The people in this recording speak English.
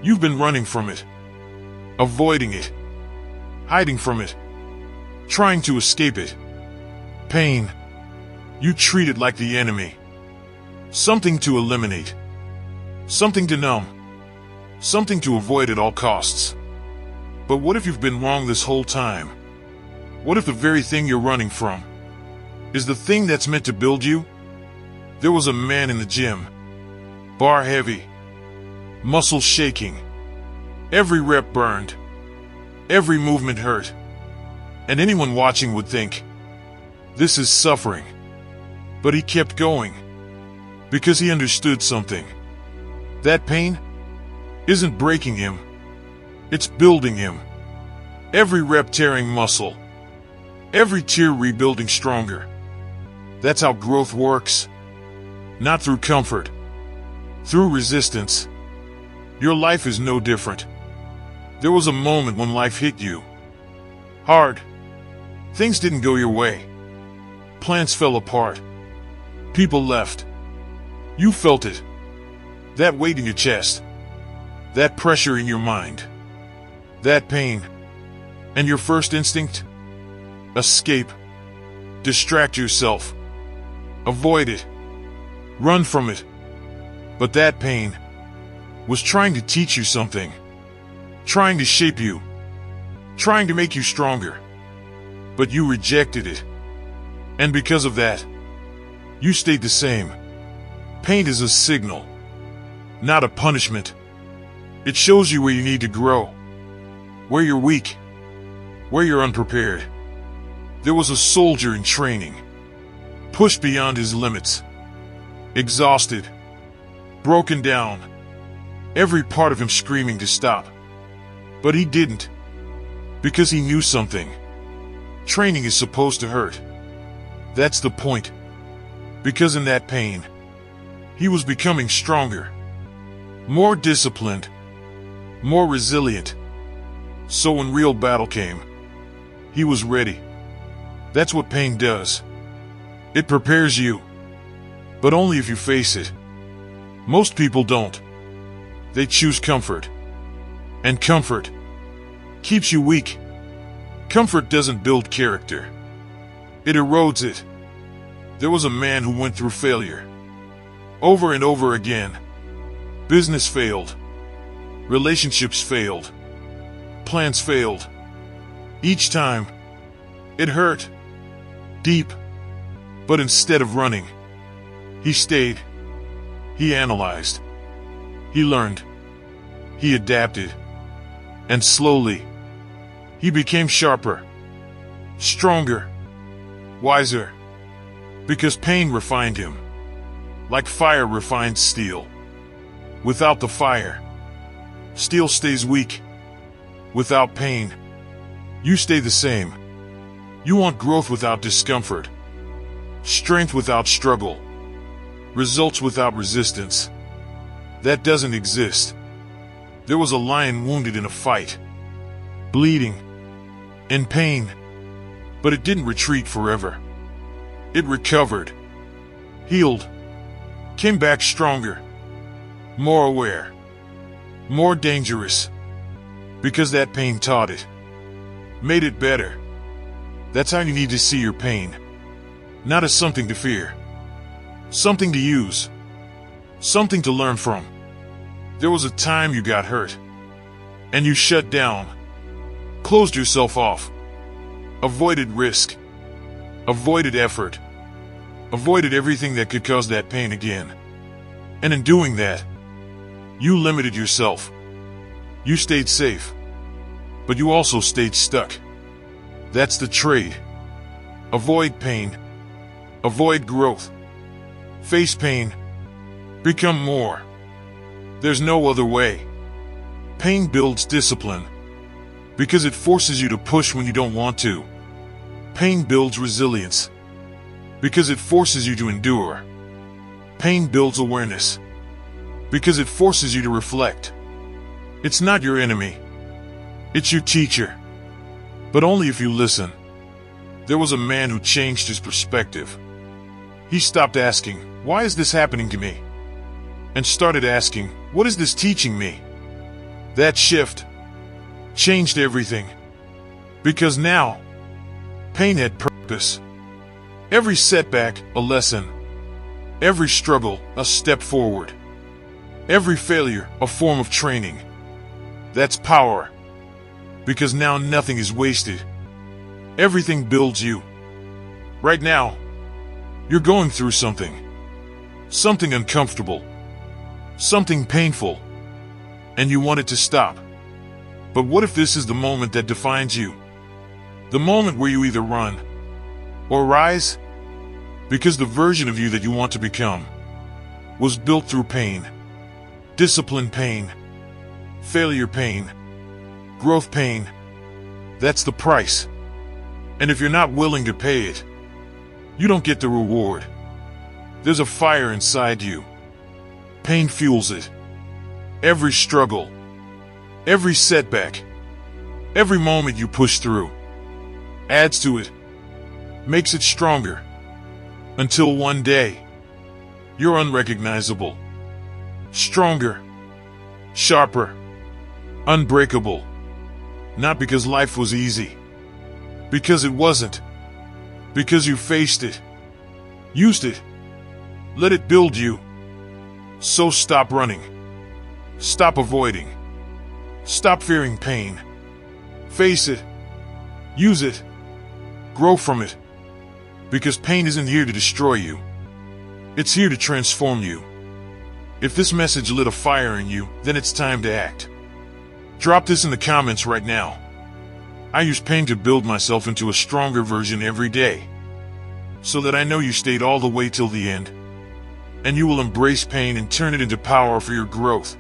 You've been running from it, avoiding it, hiding from it, trying to escape it. Pain. You treat it like the enemy. Something to eliminate. Something to numb. Something to avoid at all costs. But what if you've been wrong this whole time? What if the very thing you're running from is the thing that's meant to build you? There was a man in the gym, bar heavy, muscles shaking, every rep burned, every movement hurt, and anyone watching would think, this is suffering. But he kept going, because he understood something. That pain isn't breaking him, it's building him. Every rep tearing muscle, every tear rebuilding stronger. That's how growth works. Not through comfort, through resistance. Your life is no different. There was a moment when life hit you hard. Things didn't go your way. Plans fell apart. People left. You felt it. That weight in your chest. That pressure in your mind. That pain. And your first instinct? Escape. Distract yourself. Avoid it. Run from it. But that pain was trying to teach you something. Trying to shape you. Trying to make you stronger. But you rejected it. And because of that, you stayed the same. Pain is a signal, not a punishment. It shows you where you need to grow, where you're weak, where you're unprepared. There was a soldier in training, pushed beyond his limits, exhausted, broken down, every part of him screaming to stop. But he didn't, because he knew something. Training is supposed to hurt. That's the point. Because in that pain, he was becoming stronger, more disciplined, more resilient. So when real battle came, he was ready. That's what pain does. It prepares you, but only if you face it. Most people don't. They choose comfort. And comfort keeps you weak. Comfort doesn't build character. It erodes it. There was a man who went through failure. Over and over again. Business failed. Relationships failed. Plans failed. Each time, it hurt. Deep. But instead of running, he stayed. He analyzed. He learned. He adapted. And slowly, he became sharper, stronger, wiser. Because pain refined him, like fire refines steel. Without the fire, steel stays weak. Without pain, you stay the same. You want growth without discomfort, strength without struggle, results without resistance. That doesn't exist. There was a lion wounded in a fight, bleeding, in pain, but it didn't retreat forever. It recovered, healed, came back stronger, more aware, more dangerous, because that pain taught it, made it better. That's how you need to see your pain, not as something to fear, something to use, something to learn from. There was a time you got hurt, and you shut down, closed yourself off, avoided risk, avoided effort, avoided everything that could cause that pain again. And in doing that, you limited yourself. You stayed safe, but you also stayed stuck. That's the trade. Avoid pain. Avoid growth. Face pain. Become more. There's no other way. Pain builds discipline, because it forces you to push when you don't want to. Pain builds resilience, because it forces you to endure. Pain builds awareness, because it forces you to reflect. It's not your enemy. It's your teacher. But only if you listen. There was a man who changed his perspective. He stopped asking, "Why is this happening to me?" and started asking, "What is this teaching me?" That shift changed everything. Because now, pain had purpose. Every setback, a lesson. Every struggle, a step forward. Every failure, a form of training. That's power. Because now nothing is wasted. Everything builds you. Right now, you're going through something. Something uncomfortable. Something painful. And you want it to stop. But what if this is the moment that defines you? The moment where you either run or rise? Because the version of you that you want to become was built through pain. Discipline pain. Failure pain. Growth pain. That's the price. And if you're not willing to pay it, you don't get the reward. There's a fire inside you. Pain fuels it. Every struggle, every setback, every moment you push through adds to it, makes it stronger. Until one day, you're unrecognizable. Stronger, sharper, unbreakable. Not because life was easy. Because it wasn't. Because you faced it. Used it. Let it build you. So stop running. Stop avoiding. Stop fearing pain. Face it. Use it. Grow from it. Because pain isn't here to destroy you. It's here to transform you. If this message lit a fire in you, then it's time to act. Drop this in the comments right now. I use pain to build myself into a stronger version every day. So that I know you stayed all the way till the end. And you will embrace pain and turn it into power for your growth.